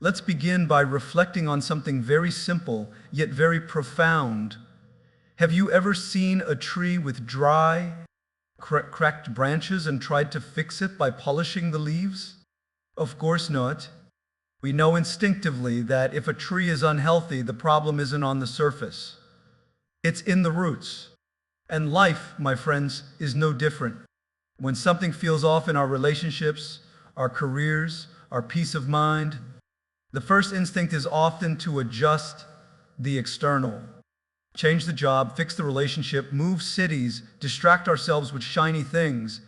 Let's begin by reflecting on something very simple, yet very profound. Have you ever seen a tree with dry, cracked branches and tried to fix it by polishing the leaves? Of course not. We know instinctively that if a tree is unhealthy, the problem isn't on the surface. It's in the roots. And life, my friends, is no different. When something feels off in our relationships, our careers, our peace of mind, the first instinct is often to adjust the external. Change the job, fix the relationship, move cities, distract ourselves with shiny things.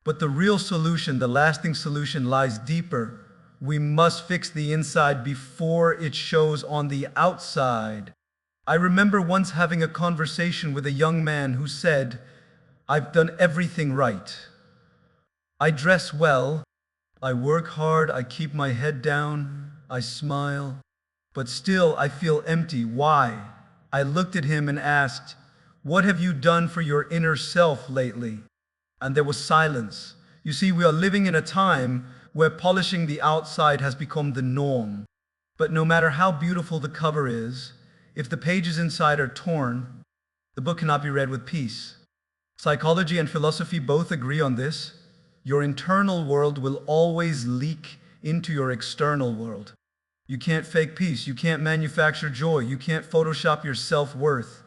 But the real solution, the lasting solution, lies deeper. We must fix the inside before it shows on the outside. I remember once having a conversation with a young man who said, "I've done everything right. I dress well, I work hard, I keep my head down, I smile, but still I feel empty. Why?" I looked at him and asked, "What have you done for your inner self lately?" And there was silence. You see, we are living in a time where polishing the outside has become the norm. But no matter how beautiful the cover is, if the pages inside are torn, the book cannot be read with peace. Psychology and philosophy both agree on this. Your internal world will always leak into your external world. You can't fake peace, you can't manufacture joy, you can't Photoshop your self-worth.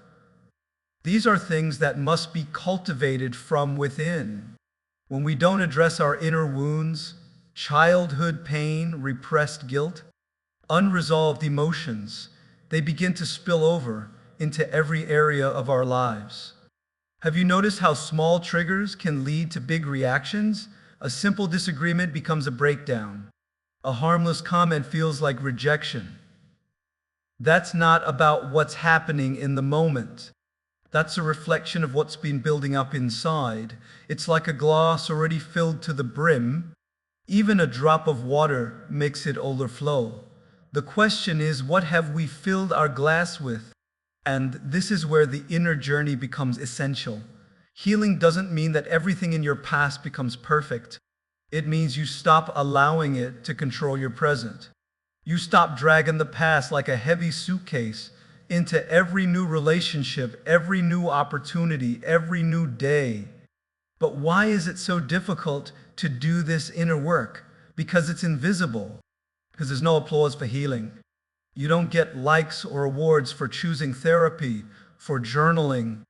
These are things that must be cultivated from within. When we don't address our inner wounds, childhood pain, repressed guilt, unresolved emotions, they begin to spill over into every area of our lives. Have you noticed how small triggers can lead to big reactions? A simple disagreement becomes a breakdown. A harmless comment feels like rejection. That's not about what's happening in the moment. That's a reflection of what's been building up inside. It's like a glass already filled to the brim. Even a drop of water makes it overflow. The question is, what have we filled our glass with? And this is where the inner journey becomes essential. Healing doesn't mean that everything in your past becomes perfect. It means you stop allowing it to control your present. You stop dragging the past like a heavy suitcase into every new relationship, every new opportunity, every new day. But why is it so difficult to do this inner work? Because it's invisible. Because there's no applause for healing. You don't get likes or awards for choosing therapy, for journaling,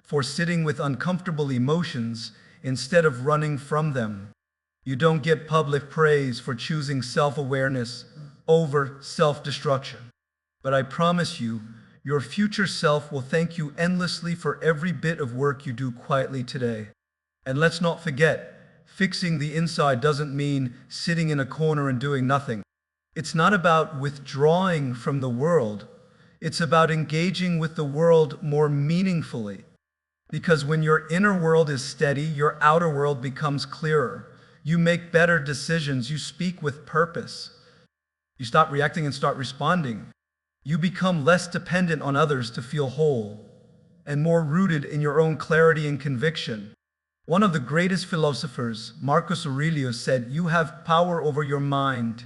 for sitting with uncomfortable emotions instead of running from them. You don't get public praise for choosing self-awareness over self-destruction. But I promise you, your future self will thank you endlessly for every bit of work you do quietly today. And let's not forget, fixing the inside doesn't mean sitting in a corner and doing nothing. It's not about withdrawing from the world. It's about engaging with the world more meaningfully. Because when your inner world is steady, your outer world becomes clearer. You make better decisions. You speak with purpose. You stop reacting and start responding. You become less dependent on others to feel whole and more rooted in your own clarity and conviction. One of the greatest philosophers, Marcus Aurelius, said, "You have power over your mind,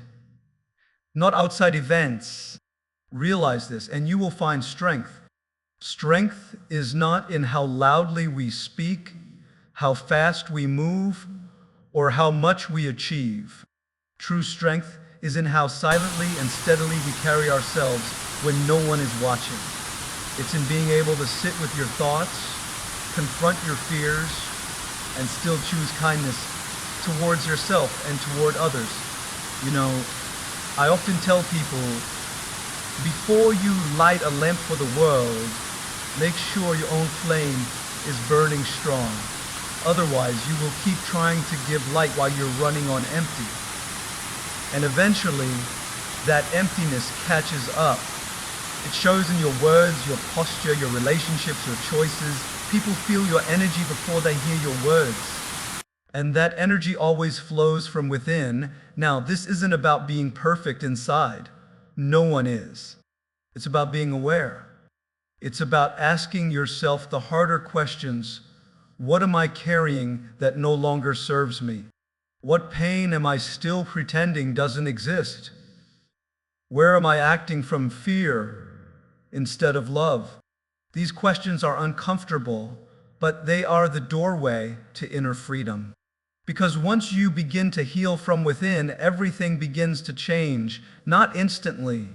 not outside events. Realize this, and you will find strength." Strength is not in how loudly we speak, how fast we move, or how much we achieve. True strength is in how silently and steadily we carry ourselves when no one is watching. It's in being able to sit with your thoughts, confront your fears, and still choose kindness towards yourself and toward others. You know, I often tell people, before you light a lamp for the world, make sure your own flame is burning strong. Otherwise, you will keep trying to give light while you're running on empty. And eventually, that emptiness catches up. It shows in your words, your posture, your relationships, your choices. People feel your energy before they hear your words. And that energy always flows from within. Now, this isn't about being perfect inside. No one is. It's about being aware. It's about asking yourself the harder questions. What am I carrying that no longer serves me? What pain am I still pretending doesn't exist? Where am I acting from fear instead of love? These questions are uncomfortable, but they are the doorway to inner freedom. Because once you begin to heal from within, everything begins to change, not instantly,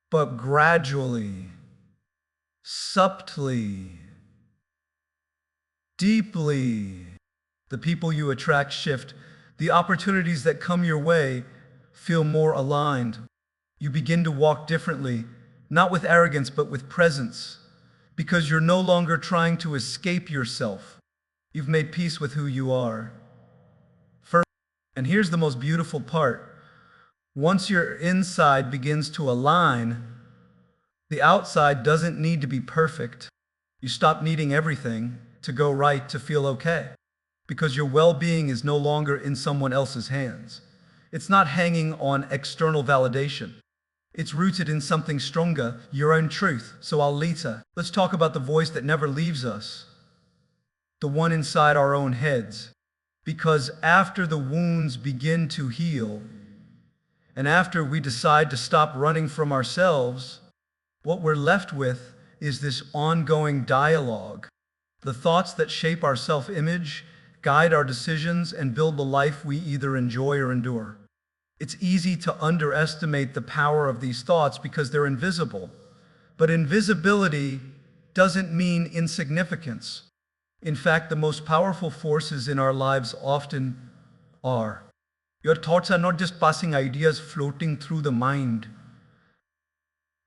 but gradually, subtly, deeply. The people you attract shift. The opportunities that come your way feel more aligned. You begin to walk differently, not with arrogance, but with presence, because you're no longer trying to escape yourself. You've made peace with who you are. First, and here's the most beautiful part. Once your inside begins to align, the outside doesn't need to be perfect. You stop needing everything to go right to feel okay, because your well-being is no longer in someone else's hands. It's not hanging on external validation. It's rooted in something stronger, your own truth. So Alita, let's talk about the voice that never leaves us. The one inside our own heads. Because after the wounds begin to heal, and after we decide to stop running from ourselves, what we're left with is this ongoing dialogue. The thoughts that shape our self-image, guide our decisions, and build the life we either enjoy or endure. It's easy to underestimate the power of these thoughts because they're invisible. But invisibility doesn't mean insignificance. In fact, the most powerful forces in our lives often are. Your thoughts are not just passing ideas floating through the mind.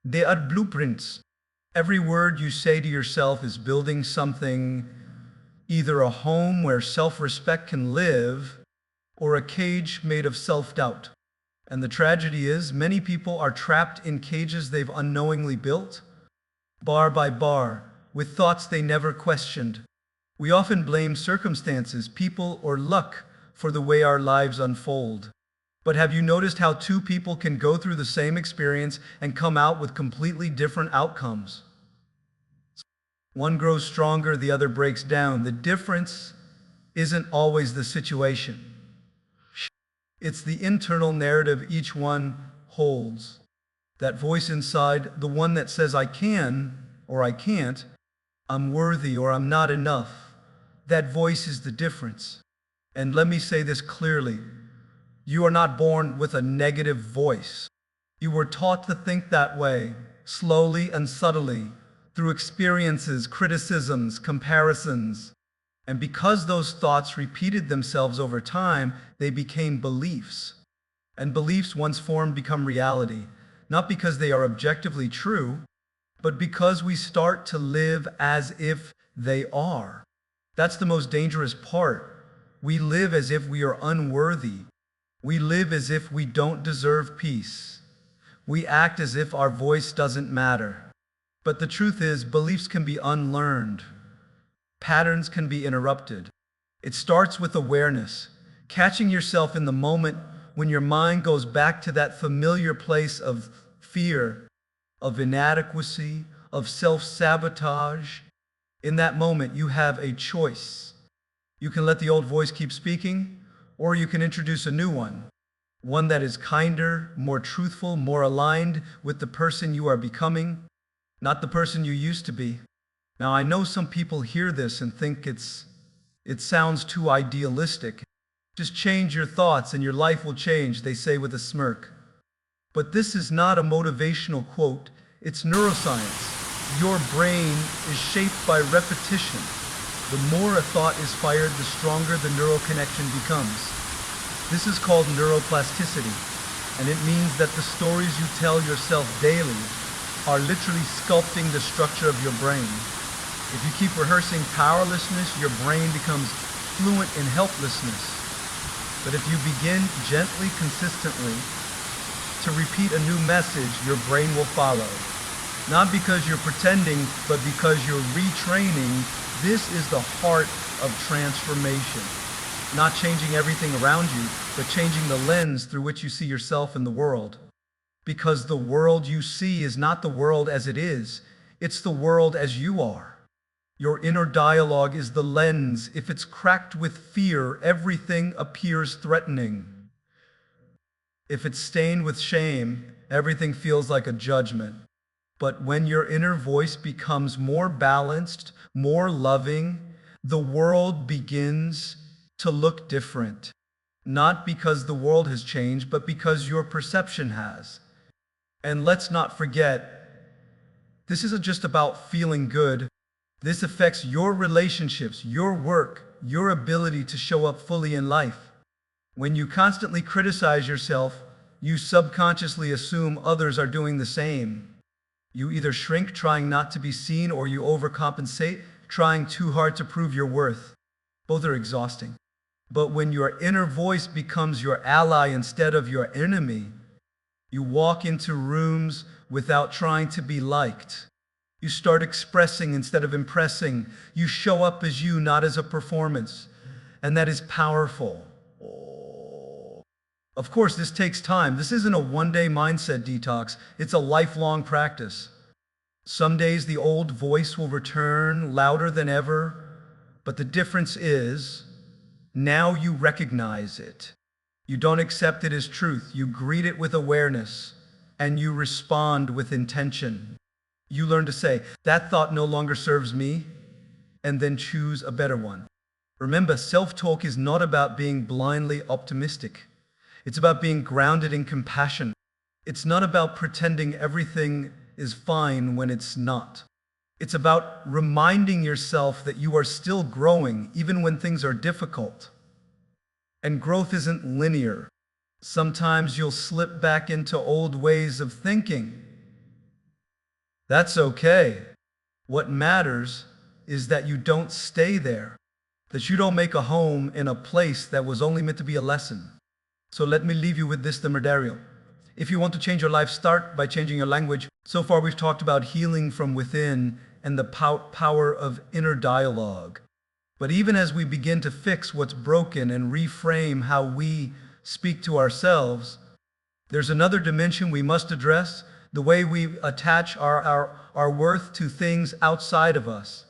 They are blueprints. Every word you say to yourself is building something, either a home where self-respect can live, or a cage made of self-doubt. And the tragedy is, many people are trapped in cages they've unknowingly built, bar by bar, with thoughts they never questioned. We often blame circumstances, people, or luck for the way our lives unfold. But have you noticed how two people can go through the same experience and come out with completely different outcomes? One grows stronger, the other breaks down. The difference isn't always the situation. It's the internal narrative each one holds. That voice inside, the one that says I can or I can't, I'm worthy or I'm not enough. That voice is the difference. And let me say this clearly. You are not born with a negative voice. You were taught to think that way, slowly and subtly, through experiences, criticisms, comparisons. And because those thoughts repeated themselves over time, they became beliefs. And beliefs once formed become reality, not because they are objectively true, but because we start to live as if they are. That's the most dangerous part. We live as if we are unworthy. We live as if we don't deserve peace. We act as if our voice doesn't matter. But the truth is, beliefs can be unlearned. Patterns can be interrupted. It starts with awareness, catching yourself in the moment when your mind goes back to that familiar place of fear, of inadequacy, of self-sabotage. In that moment, you have a choice. You can let the old voice keep speaking, or you can introduce a new one that is kinder, more truthful, more aligned with the person you are becoming, not the person you used to be. Now, I know some people hear this and think it sounds too idealistic. Just change your thoughts and your life will change, they say with a smirk. But this is not a motivational quote, it's neuroscience. Your brain is shaped by repetition. The more a thought is fired, the stronger the neural connection becomes. This is called neuroplasticity, and it means that the stories you tell yourself daily are literally sculpting the structure of your brain. If you keep rehearsing powerlessness, your brain becomes fluent in helplessness. But if you begin gently, consistently, to repeat a new message, your brain will follow. Not because you're pretending, but because you're retraining. This is the heart of transformation. Not changing everything around you, but changing the lens through which you see yourself in the world. Because the world you see is not the world as it is, it's the world as you are. Your inner dialogue is the lens. If it's cracked with fear, everything appears threatening. If it's stained with shame, everything feels like a judgment. But when your inner voice becomes more balanced, more loving, the world begins to look different. Not because the world has changed, but because your perception has. And let's not forget, this isn't just about feeling good. This affects your relationships, your work, your ability to show up fully in life. When you constantly criticize yourself, you subconsciously assume others are doing the same. You either shrink trying not to be seen, or you overcompensate trying too hard to prove your worth. Both are exhausting. But when your inner voice becomes your ally instead of your enemy, you walk into rooms without trying to be liked. You start expressing instead of impressing. You show up as you, not as a performance. And that is powerful. Of course, this takes time. This isn't a one-day mindset detox. It's a lifelong practice. Some days the old voice will return louder than ever, but the difference is now you recognize it. You don't accept it as truth. You greet it with awareness, and you respond with intention. You learn to say, that thought no longer serves me, and then choose a better one. Remember, self-talk is not about being blindly optimistic. It's about being grounded in compassion. It's not about pretending everything is fine when it's not. It's about reminding yourself that you are still growing even when things are difficult. And growth isn't linear. Sometimes you'll slip back into old ways of thinking. That's okay. What matters is that you don't stay there, that you don't make a home in a place that was only meant to be a lesson. So let me leave you with this, the Murdario. If you want to change your life, start by changing your language. So far, we've talked about healing from within and the power of inner dialogue. But even as we begin to fix what's broken and reframe how we speak to ourselves, there's another dimension we must address, the way we attach our worth to things outside of us.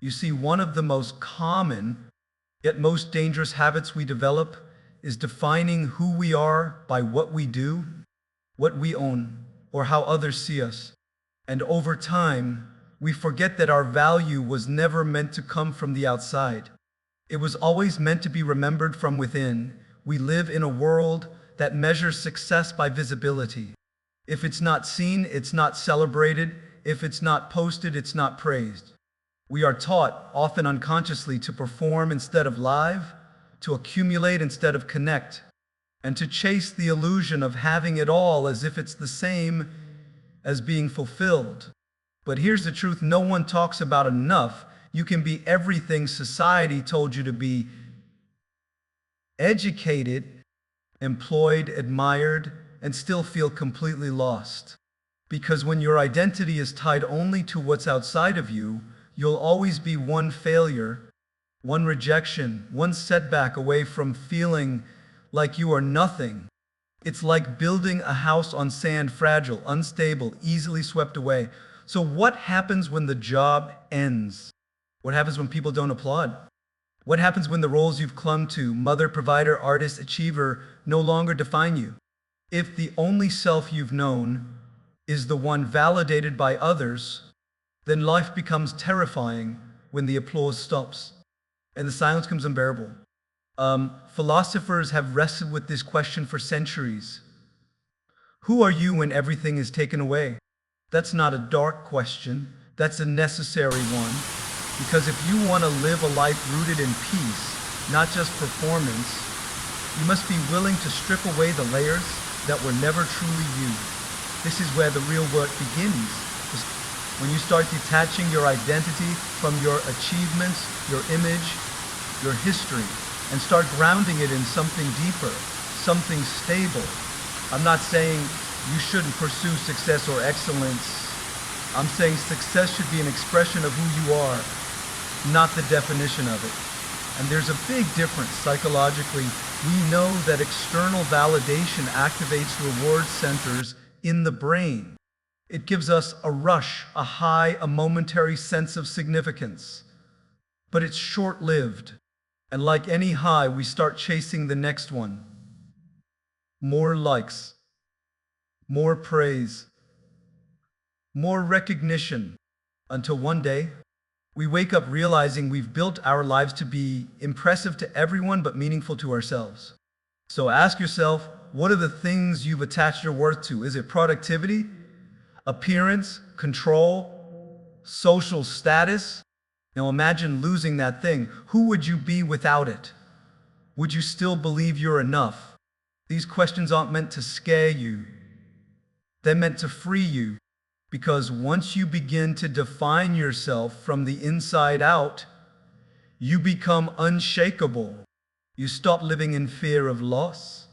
You see, one of the most common, yet most dangerous habits we develop is defining who we are by what we do, what we own, or how others see us. And over time, we forget that our value was never meant to come from the outside. It was always meant to be remembered from within. We live in a world that measures success by visibility. If it's not seen, it's not celebrated. If it's not posted, it's not praised. We are taught, often unconsciously, to perform instead of live, to accumulate instead of connect, and to chase the illusion of having it all as if it's the same as being fulfilled. But here's the truth no one talks about enough. You can be everything society told you to be: educated, employed, admired, and still feel completely lost. Because when your identity is tied only to what's outside of you, you'll always be one failure, one rejection, one setback away from feeling like you are nothing. It's like building a house on sand, fragile, unstable, easily swept away. So what happens when the job ends? What happens when people don't applaud? What happens when the roles you've clung to, mother, provider, artist, achiever, no longer define you? If the only self you've known is the one validated by others, then life becomes terrifying when the applause stops and the silence becomes unbearable. Philosophers have wrestled with this question for centuries. Who are you when everything is taken away? That's not a dark question. That's a necessary one. Because if you want to live a life rooted in peace, not just performance, you must be willing to strip away the layers that were never truly you. This is where the real work begins. When you start detaching your identity from your achievements, your image, your history, and start grounding it in something deeper, something stable. I'm not saying you shouldn't pursue success or excellence. I'm saying success should be an expression of who you are, not the definition of it. And there's a big difference psychologically. We know that external validation activates reward centers in the brain. It gives us a rush, a high, a momentary sense of significance. But it's short-lived. And like any high, we start chasing the next one. More likes, more praise, more recognition, until one day, we wake up realizing we've built our lives to be impressive to everyone but meaningful to ourselves. So ask yourself, what are the things you've attached your worth to? Is it productivity, appearance, control, social status? Now imagine losing that thing. Who would you be without it? Would you still believe you're enough? These questions aren't meant to scare you. They're meant to free you. Because once you begin to define yourself from the inside out, you become unshakable. You stop living in fear of loss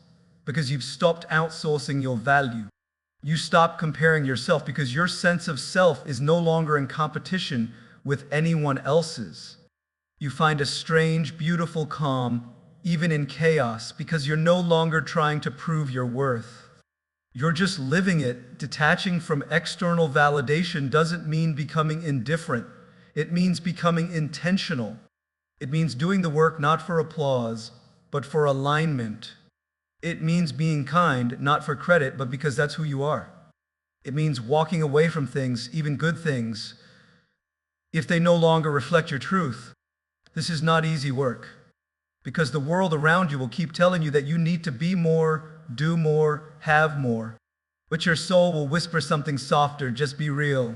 because you've stopped outsourcing your value. You stop comparing yourself because your sense of self is no longer in competition with anyone else's. You find a strange, beautiful calm, even in chaos, because you're no longer trying to prove your worth. You're just living it. Detaching from external validation doesn't mean becoming indifferent. It means becoming intentional. It means doing the work not for applause, but for alignment. It means being kind, not for credit, but because that's who you are. It means walking away from things, even good things, if they no longer reflect your truth. This is not easy work, because the world around you will keep telling you that you need to be more, do more, have more. But your soul will whisper something softer, just be real.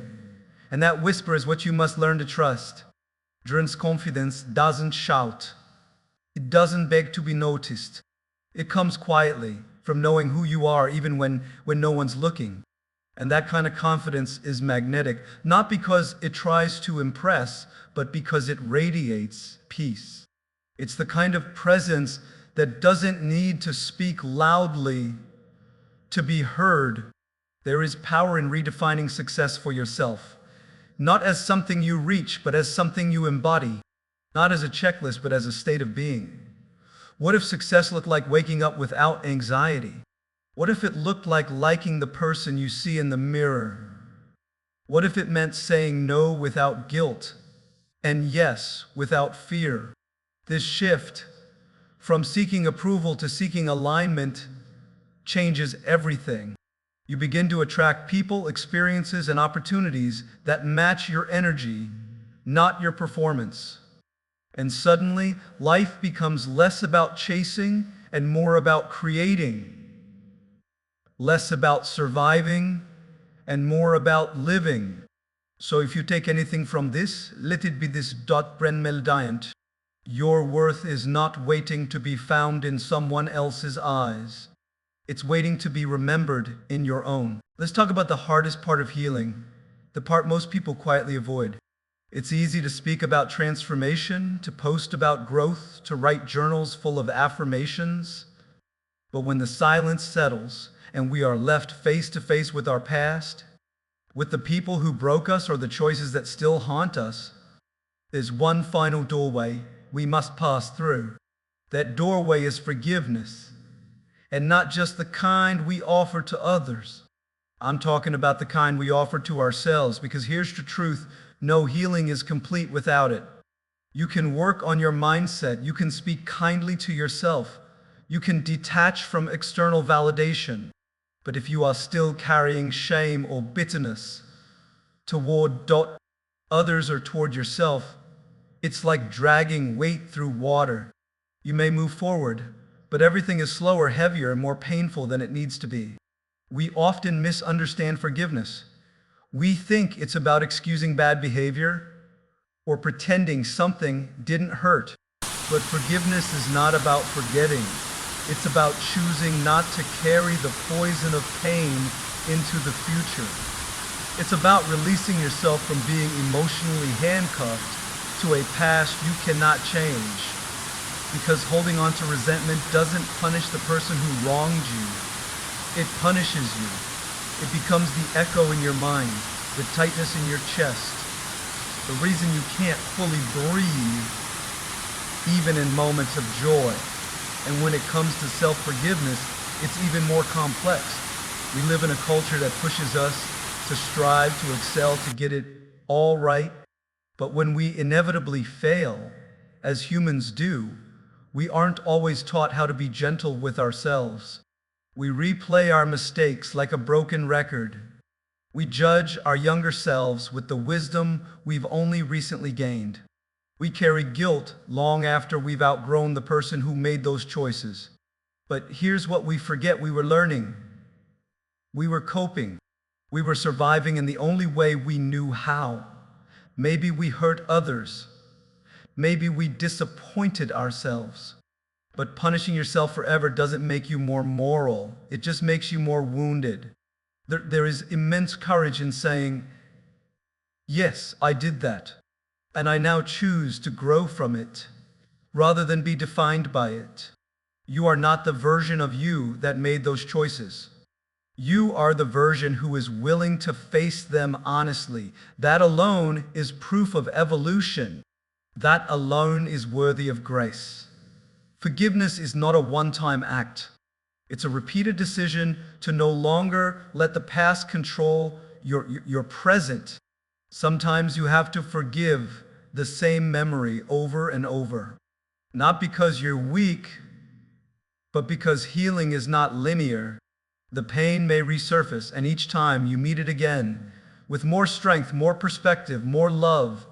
And that whisper is what you must learn to trust. Dream's confidence doesn't shout. It doesn't beg to be noticed. It comes quietly, from knowing who you are even when no one's looking. And that kind of confidence is magnetic, not because it tries to impress, but because it radiates peace. It's the kind of presence that doesn't need to speak loudly to be heard. There is power in redefining success for yourself, not as something you reach, but as something you embody, not as a checklist, but as a state of being. What if success looked like waking up without anxiety? What if it looked like liking the person you see in the mirror? What if it meant saying no without guilt and yes without fear? This shift from seeking approval to seeking alignment changes everything. You begin to attract people, experiences, and opportunities that match your energy, not your performance. And suddenly, life becomes less about chasing and more about creating. Less about surviving and more about living. So if you take anything from this, let it be this: Brennmeldiant. Your worth is not waiting to be found in someone else's eyes. It's waiting to be remembered in your own. Let's talk about the hardest part of healing, the part most people quietly avoid. It's easy to speak about transformation, to post about growth, to write journals full of affirmations. But when the silence settles and we are left face to face with our past, with the people who broke us or the choices that still haunt us, there's one final doorway we must pass through. That doorway is forgiveness, and not just the kind we offer to others. I'm talking about the kind we offer to ourselves, because here's the truth: no healing is complete without it. You can work on your mindset, you can speak kindly to yourself, you can detach from external validation. But if you are still carrying shame or bitterness toward others or toward yourself, it's like dragging weight through water. You may move forward, but everything is slower, heavier, and more painful than it needs to be. We often misunderstand forgiveness. We think it's about excusing bad behavior or pretending something didn't hurt. But forgiveness is not about forgetting. It's about choosing not to carry the poison of pain into the future. It's about releasing yourself from being emotionally handcuffed to a past you cannot change. Because holding on to resentment doesn't punish the person who wronged you. It punishes you. It becomes the echo in your mind, the tightness in your chest, the reason you can't fully breathe, even in moments of joy. And when it comes to self-forgiveness, it's even more complex. We live in a culture that pushes us to strive, to excel, to get it all right. But when we inevitably fail, as humans do, we aren't always taught how to be gentle with ourselves. We replay our mistakes like a broken record. We judge our younger selves with the wisdom we've only recently gained. We carry guilt long after we've outgrown the person who made those choices. But here's what we forget: we were learning. We were coping. We were surviving in the only way we knew how. Maybe we hurt others. Maybe we disappointed ourselves. But punishing yourself forever doesn't make you more moral. It just makes you more wounded. There is immense courage in saying, yes, I did that, and I now choose to grow from it, rather than be defined by it. You are not the version of you that made those choices. You are the version who is willing to face them honestly. That alone is proof of evolution. That alone is worthy of grace. Forgiveness is not a one-time act. It's a repeated decision to no longer let the past control your present. Sometimes you have to forgive the same memory over and over. Not because you're weak, but because healing is not linear. The pain may resurface, and each time you meet it again, with more strength, more perspective, more love,